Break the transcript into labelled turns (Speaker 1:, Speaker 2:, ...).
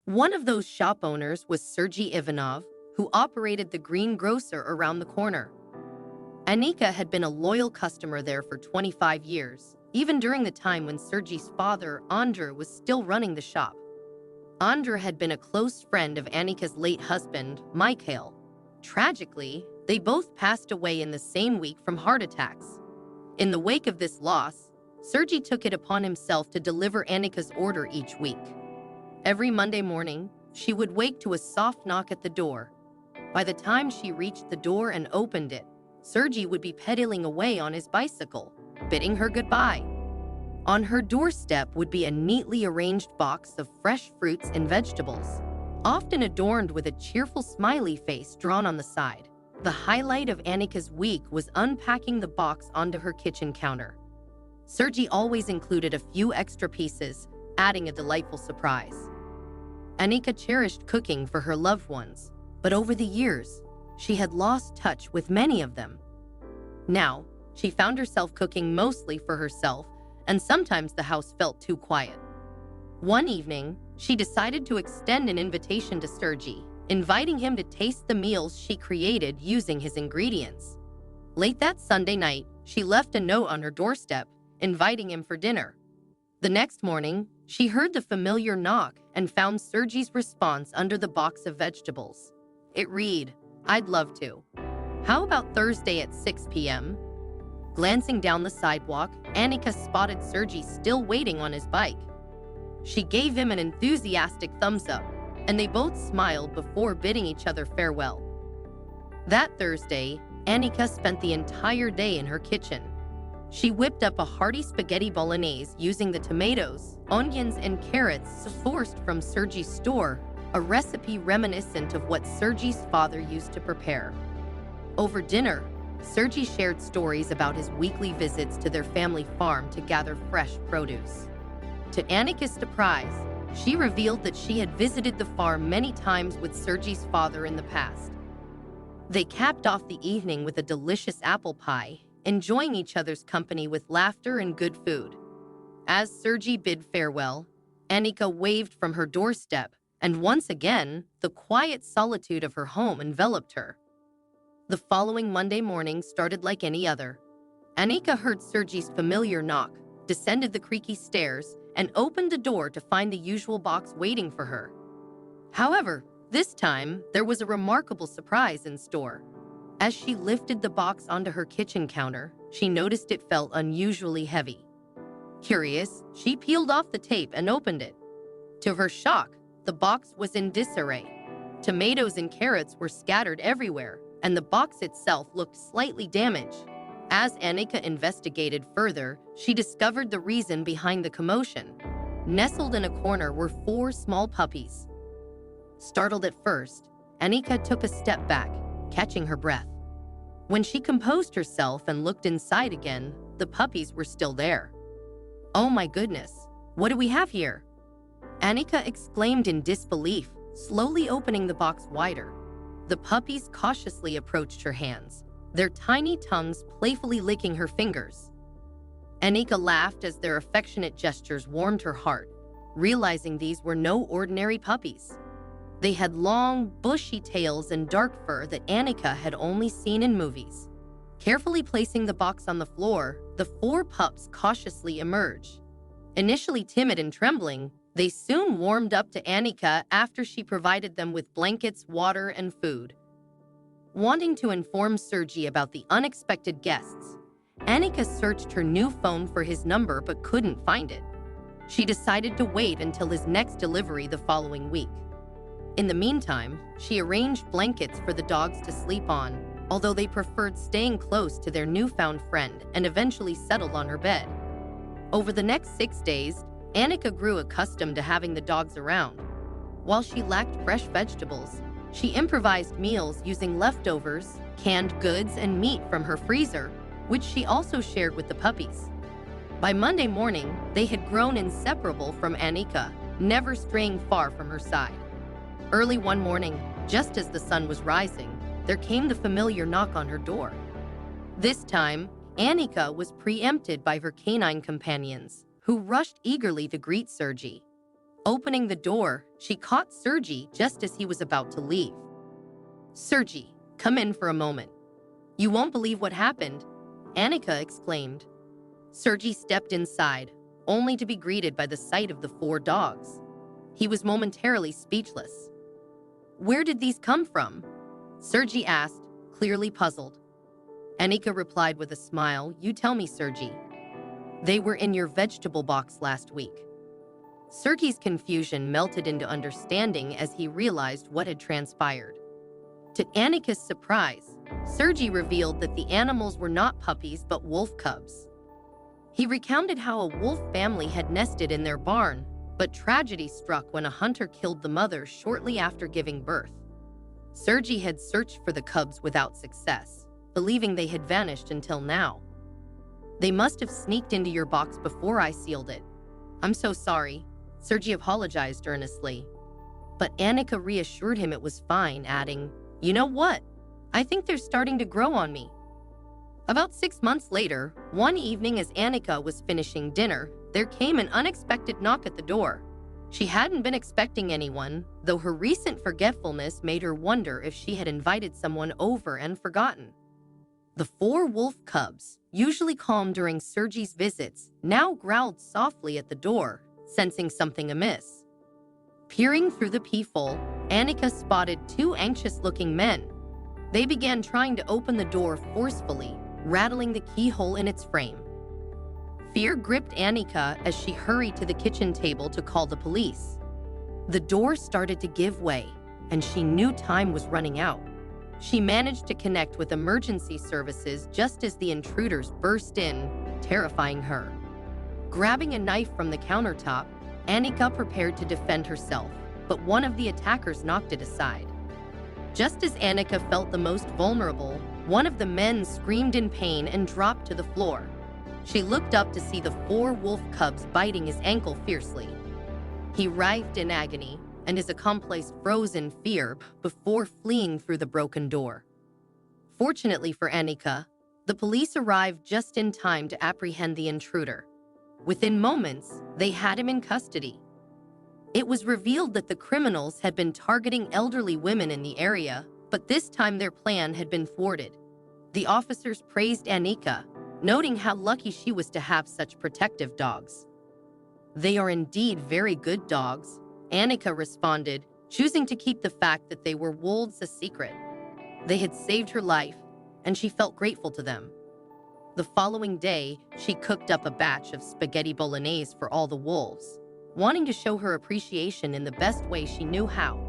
Speaker 1: One of those shop owners was Sergey Ivanov, who operated the green grocer around the corner. Anika had been a loyal customer there for 25 years, even during the time when Sergey's father, Andr, was still running the shop. Andr had been a close friend of Anika's late husband, Mikhail. Tragically, they both passed away in the same week from heart attacks. In the wake of this loss, Sergey took it upon himself to deliver Anika's order each week. Every Monday morning, she would wake to a soft knock at the door. By the time she reached the door and opened it, Sergey would be pedaling away on his bicycle, bidding her goodbye. On her doorstep would be a neatly arranged box of fresh fruits and vegetables, often adorned with a cheerful smiley face drawn on the side. The highlight of Anika's week was unpacking the box onto her kitchen counter. Sergey always included a few extra pieces, adding a delightful surprise. Anika cherished cooking for her loved ones, but over the years, she had lost touch with many of them. Now, she found herself cooking mostly for herself, and sometimes the house felt too quiet. One evening, she decided to extend an invitation to Sergey, inviting him to taste the meals she created using his ingredients. Late that Sunday night, she left a note on her doorstep, inviting him for dinner. The next morning, she heard the familiar knock and found Sergey's response under the box of vegetables. It read, "I'd love to. How about Thursday at 6 p.m.? Glancing down the sidewalk, Anika spotted Sergey still waiting on his bike. She gave him an enthusiastic thumbs up, and they both smiled before bidding each other farewell. That Thursday, Anika spent the entire day in her kitchen. She whipped up a hearty spaghetti bolognese using the tomatoes, onions, and carrots sourced from Sergey's store, a recipe reminiscent of what Sergey's father used to prepare. Over dinner, Sergey shared stories about his weekly visits to their family farm to gather fresh produce. To Anika's surprise, she revealed that she had visited the farm many times with Sergey's father in the past. They capped off the evening with a delicious apple pie, enjoying each other's company with laughter and good food. As Sergey bid farewell, Anika waved from her doorstep, and once again, the quiet solitude of her home enveloped her. The following Monday morning started like any other. Anika heard Sergey's familiar knock, descended the creaky stairs, and opened the door to find the usual box waiting for her. However, this time, there was a remarkable surprise in store. As she lifted the box onto her kitchen counter, she noticed it felt unusually heavy. Curious, she peeled off the tape and opened it. To her shock, the box was in disarray. Tomatoes and carrots were scattered everywhere, and the box itself looked slightly damaged. As Anika investigated further, she discovered the reason behind the commotion. Nestled in a corner were 4 small puppies. Startled at first, Anika took a step back, catching her breath. When she composed herself and looked inside again, the puppies were still there. "Oh my goodness, what do we have here?" Anika exclaimed in disbelief, slowly opening the box wider. The puppies cautiously approached her hands, their tiny tongues playfully licking her fingers. Anika laughed as their affectionate gestures warmed her heart, realizing these were no ordinary puppies. They had long, bushy tails and dark fur that Anika had only seen in movies. Carefully placing the box on the floor, the 4 pups cautiously emerged. Initially timid and trembling, they soon warmed up to Anika after she provided them with blankets, water, and food. Wanting to inform Sergey about the unexpected guests, Anika searched her new phone for his number but couldn't find it. She decided to wait until his next delivery the following week. In the meantime, she arranged blankets for the dogs to sleep on, although they preferred staying close to their newfound friend and eventually settled on her bed. Over the next 6 days, Anika grew accustomed to having the dogs around. While she lacked fresh vegetables, she improvised meals using leftovers, canned goods, and meat from her freezer, which she also shared with the puppies. By Monday morning, they had grown inseparable from Anika, never straying far from her side. Early one morning, just as the sun was rising, there came the familiar knock on her door. This time, Anika was preempted by her canine companions, who rushed eagerly to greet Sergey. Opening the door, she caught Sergey just as he was about to leave. "Sergey, come in for a moment. You won't believe what happened," Annika exclaimed. Sergey stepped inside, only to be greeted by the sight of the 4 dogs. He was momentarily speechless. "Where did these come from?" Sergey asked, clearly puzzled. Annika replied with a smile, "You tell me, Sergey. They were in your vegetable box last week." Sergey's confusion melted into understanding as he realized what had transpired. To Annika's surprise, Sergey revealed that the animals were not puppies but wolf cubs. He recounted how a wolf family had nested in their barn, but tragedy struck when a hunter killed the mother shortly after giving birth. Sergey had searched for the cubs without success, believing they had vanished until now. "They must have sneaked into your box before I sealed it. I'm so sorry," Sergey apologized earnestly. But Annika reassured him it was fine, adding, "You know what? I think they're starting to grow on me." About 6 months later, one evening as Annika was finishing dinner, there came an unexpected knock at the door. She hadn't been expecting anyone, though her recent forgetfulness made her wonder if she had invited someone over and forgotten. The 4 wolf cubs, usually calm during Sergey's visits, now growled softly at the door, sensing something amiss. Peering through the peephole, Annika spotted 2 anxious-looking men. They began trying to open the door forcefully, rattling the keyhole in its frame. Fear gripped Annika as she hurried to the kitchen table to call the police. The door started to give way, and she knew time was running out. She managed to connect with emergency services just as the intruders burst in, terrifying her. Grabbing a knife from the countertop, Annika prepared to defend herself, but one of the attackers knocked it aside. Just as Annika felt the most vulnerable, one of the men screamed in pain and dropped to the floor. She looked up to see the 4 wolf cubs biting his ankle fiercely. He writhed in agony, and his accomplice froze in fear before fleeing through the broken door. Fortunately for Annika, the police arrived just in time to apprehend the intruder. Within moments, they had him in custody. It was revealed that the criminals had been targeting elderly women in the area, but this time their plan had been thwarted. The officers praised Annika, noting how lucky she was to have such protective dogs. "They are indeed very good dogs," Annika responded, choosing to keep the fact that they were wolves a secret. They had saved her life, and she felt grateful to them. The following day, she cooked up a batch of spaghetti bolognese for all the wolves, wanting to show her appreciation in the best way she knew how.